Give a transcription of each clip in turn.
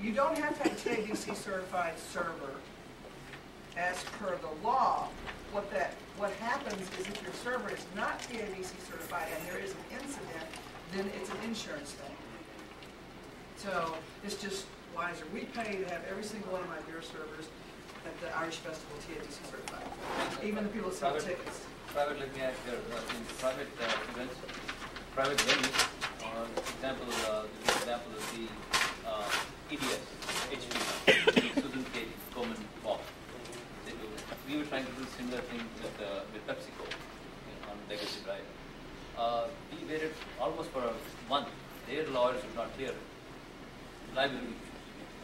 You don't have to have a TABC certified server as per the law. What happens is if your server is not TABC certified and there is an incident, then it's an insurance thing. So it's just wiser. We pay to have every single one of my beer servers at the Irish Festival TABC certified. Even the people that sell tickets. Private, let me add here, in private events, private venues, example is the EDS, HP, Susan K. Coleman Walk. We were trying to do similar thing with PepsiCo on Legacy Drive. We waited almost for a month. Their lawyers would not clear it. Liability.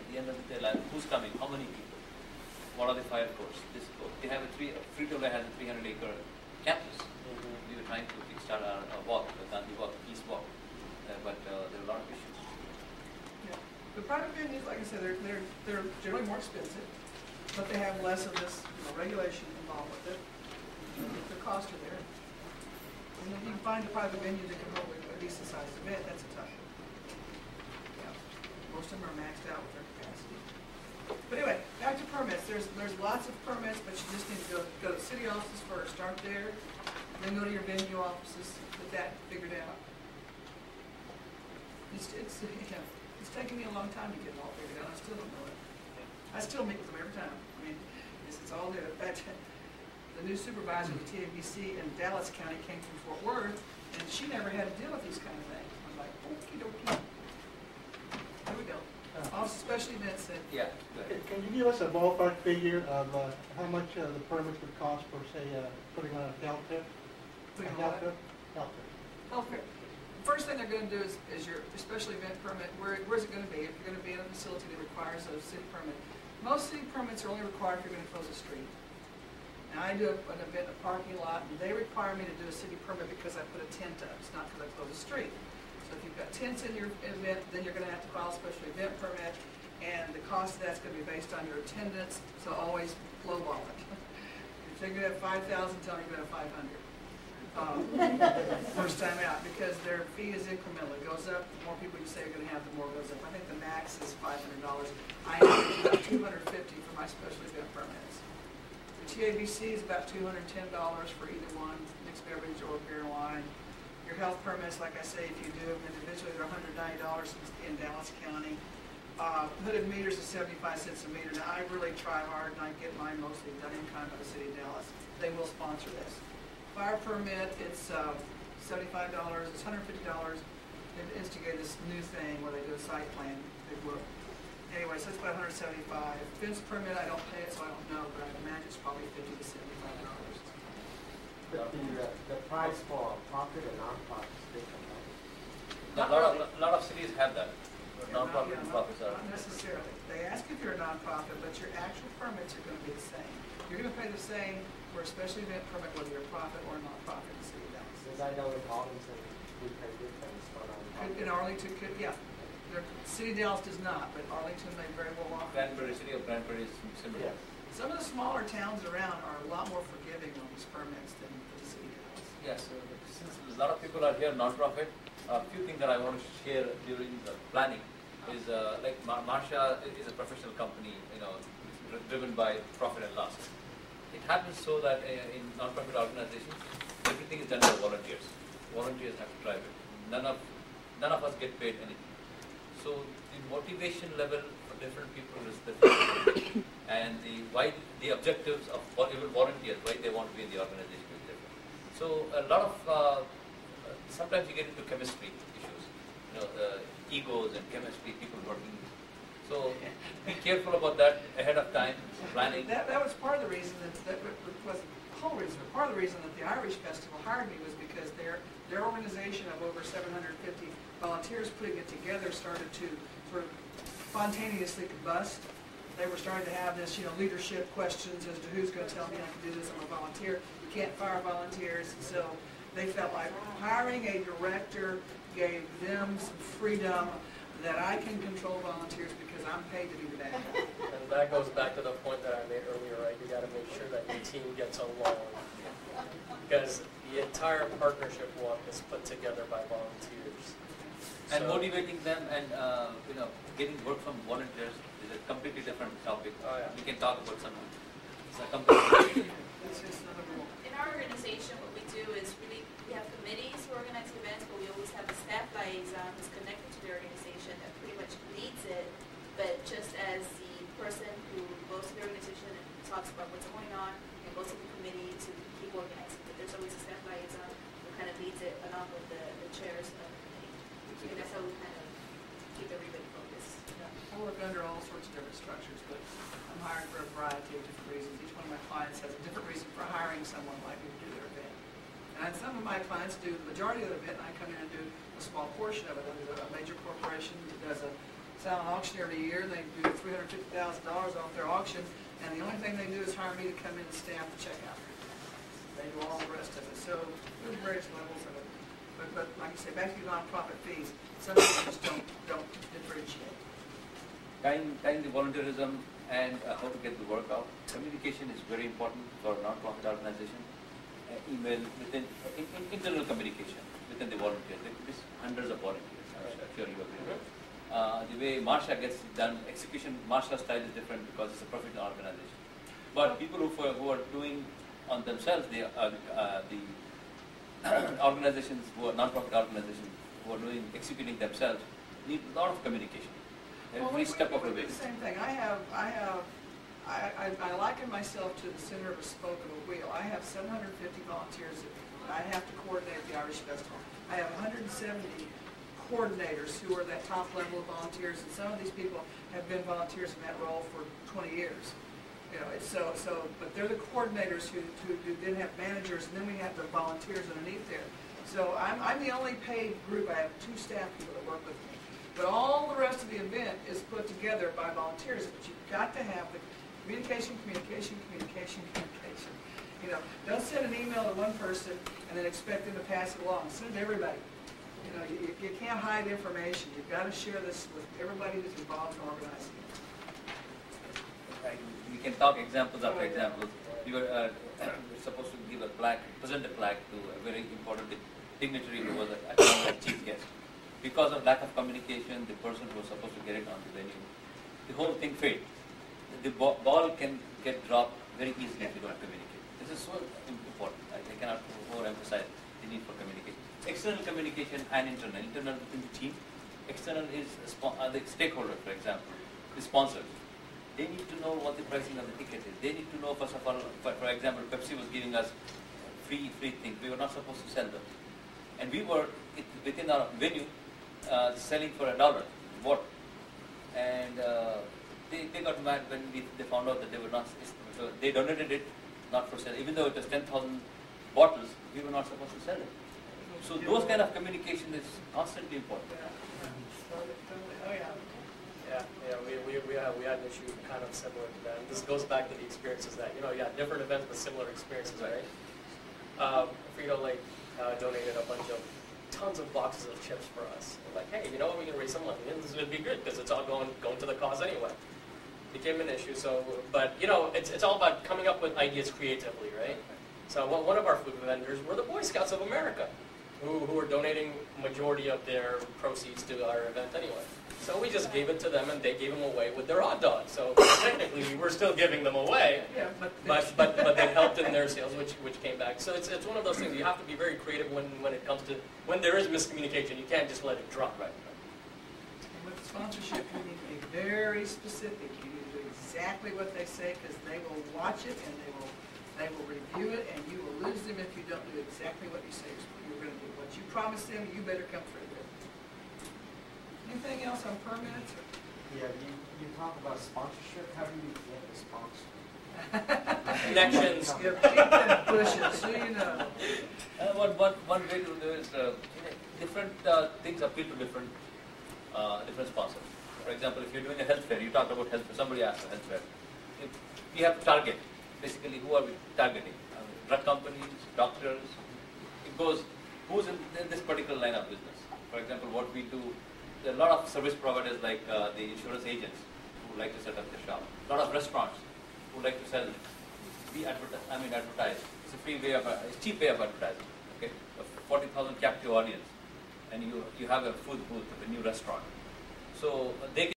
At the end of the day, who's coming? How many people? What are the fire codes? This code. They have Frito-Lay has a 300-acre campus. We were trying to kickstart a walk, the Gandhi Walk, Peace Walk, but there were a lot of issues. Yeah. The private venues, like I said, they're generally more expensive, but they have less of this regulation involved with it. The costs are there. And if you can find a private venue that can hold a decent-sized event, that's a tough one. Yeah. Most of them are maxed out with their capacity. But anyway, back to permits. There's lots of permits, but you just need to go to city offices first. Start there, then go to your venue offices, get that figured out. It's taken me a long time to get it all figured out. I still don't know it. I still meet with them every time. I mean, it's all new. In fact, the new supervisor of the TABC in Dallas County came from Fort Worth, and she never had to deal with these kind of things. I'm like, okie dokie. Here we go. All special events. Yeah. Can you give us a ballpark figure of how much the permits would cost for, say, putting on a health fair? Putting on what? Health fair. Health fair. First thing they're going to do is your special event permit. Where's it going to be? If you're going to be in a facility that requires a city permit. Most city permits are only required if you're going to close a street. Now I do an event in a parking lot, and they require me to do a city permit because I put a tent up. It's not because I close a street. So if you've got tents in your event, then you're going to have to file a special event permit, and the cost of that's going to be based on your attendance. So always lowball it. If you're going to have 5,000, tell me you're going to have 500. First time out, because their fee is incremental. It goes up. The more people you say you're going to have, the more it goes up. I think the max is $500. I average about $250 for my special event permits. The TABC is about $210 for either one, mixed beverage or beer and wine. Your health permits, like I say, if you do them individually, they're $190 in Dallas County. Hooded meters is 75 cents a meter. Now I really try hard, and I get mine mostly done in kind by the city of Dallas. They will sponsor this. Fire permit, it's $75, it's $150. They've instigated this new thing where they do a site plan, big whoop. Anyway, so it's about $175. Fence permit, I don't pay it, so I don't know, but I imagine it's probably $50 to $75. But the price for profit and non-profit is different, right? A lot of cities have that. Non-profit and profits are. Not necessarily. They ask if you're a non-profit, but your actual permits are going to be the same. You're going to pay the same for a special event permit, whether you're a profit or a non-profit in the city of Dallas. Because I know in Arlington, we pay difference for non-profit. In Arlington, yeah. The city of Dallas does not, but Arlington may very well offer. City of Cranberry is similar. Yes. Some of the smaller towns around are a lot more forgiving on these permits than the city of Dallas. Yes, since a lot of people are here non-profit, a few things that I want to share during the planning is like Marsha is a professional company, driven by profit and loss. It happens so that in non-profit organizations, everything is done by volunteers. Volunteers have to drive it. None of us get paid anything. So the motivation level for different people is different, and the objectives of even volunteers, why they want to be in the organization is different. So a lot of sometimes you get into chemistry issues, egos and chemistry, people working. So be careful about that ahead of time, planning. That was part of the reason that was the whole reason. Part of the reason that the Irish Festival hired me was because their organization of over 750 volunteers putting it together started to sort of spontaneously combust. They were starting to have this, leadership questions as to who's going to tell me I can do this. I'm a volunteer. You can't fire volunteers. And so they felt like hiring a director gave them some freedom that I can control volunteers because I'm paid to be the bad guy. And that goes back to the point that I made earlier, right? You got to make sure that your team gets along. Because the entire partnership walk is put together by volunteers. And So- motivating them and getting work from volunteers is a completely different topic. Oh, yeah. We can talk about some. It's a completely It's just another rule. In our organization, what we do is we have committees who organize events, but we always have a staff liaison who's connected to the organization that pretty much leads it, but just as the person who goes to the organization and talks about what's going on and goes to the committee to keep organizing. But there's always a staff liaison who kind of leads it along with the chairs of the committee. And that's how we kind of keep everybody focused. Yeah, I work under all sorts of different structures, but I'm hired for a variety of different reasons. Each one of my clients has a different reason for hiring someone like me to do their event. And some of my clients do the majority of the event, and I come in and do a small portion of it. There's a major corporation that does a silent auction every year, and they do $350,000 off their auction, and the only thing they do is hire me to come in and staff the checkout. They do all the rest of it. So there's various levels of it. But like I say, back to the nonprofit fees, some people just don't differentiate. tying the volunteerism and how to get the work out. Communication is very important for a non-profit organization. Email within internal communication within the volunteers. There could be hundreds of volunteers. I'm sure you agree. The way Marsha gets it done, execution, Marsha's style is different because it's a professional organization. But people who are doing on themselves, the organizations who are non-profit organizations who are doing executing themselves need a lot of communication. Every step of the way. The same thing. I liken myself to the center of a spoke of a wheel. I have 750 volunteers that I have to coordinate the Irish Festival. I have 170 coordinators who are that top level of volunteers, and some of these people have been volunteers in that role for 20 years. You know, it's but they're the coordinators who then have managers, and then we have the volunteers underneath there. So I'm the only paid group. I have 2 staff people that work with me. But all the rest of the event is put together by volunteers. But you've got to have the communication. You know, don't send an email to one person and then expect them to pass it along. Send it to everybody. You know, you can't hide information. You've got to share this with everybody who's involved in organizing it. We can talk examples after examples. We were supposed to give a plaque, present a plaque to a very important dignitary who was a chief guest. Because of lack of communication, the person who was supposed to get it on the venue, the whole thing failed. The ball can get dropped very easily if you don't communicate. This is so important. I cannot overemphasize the need for communication. External communication and internal. Internal within the team. External is the stakeholder, for example, the sponsors. They need to know what the pricing of the ticket is. They need to know, first of all, for example, Pepsi was giving us free things. We were not supposed to sell them. And we were, within our venue, selling for $1 bottle. And they got mad when they found out that they were not, so they donated it, not for sale. Even though it was 10,000 bottles, we were not supposed to sell it. So those kind of communication is constantly important. Oh yeah. Yeah, we had an issue kind of similar to that. This goes back to the experiences that, different events but similar experiences, right? Frito Lake donated a bunch of tons of boxes of chips for us. We're like, hey, you know what, we can raise some money, and this would be good because it's all going to the cause anyway. Became an issue, so, but it's all about coming up with ideas creatively, right? So one of our food vendors were the Boy Scouts of America, who are donating majority of their proceeds to our event anyway. So we just gave it to them, and they gave them away with their hot dogs. So technically, we were still giving them away, Yeah, but they helped in their sales, which came back. So it's one of those things. You have to be very creative when it comes to when there is miscommunication. You can't just let it drop. Right. And with sponsorship, you need to be very specific. You need to do exactly what they say because they will watch it and they will review it, and you will lose them if you don't do exactly what you say you're going to do. What you promise them, you better come through with. Anything else on permits? Yeah, you talk about sponsorship. How do you get a sponsor? Connections. You keep them bushes, so you know. One way to do is different things appeal to different sponsors. For example, if you're doing a health fair, you talk about health fair, somebody asked for health fair. We have to target. Basically, who are we targeting? Drug companies, doctors. It goes, who's in this particular line of business? For example, what we do, there are a lot of service providers like the insurance agents who like to set up their shop. A lot of restaurants who like to sell. We advertise. It's a free way of, it's cheap way of advertising. Okay, a 40,000 captive audience. and you have a food booth of a new restaurant. So they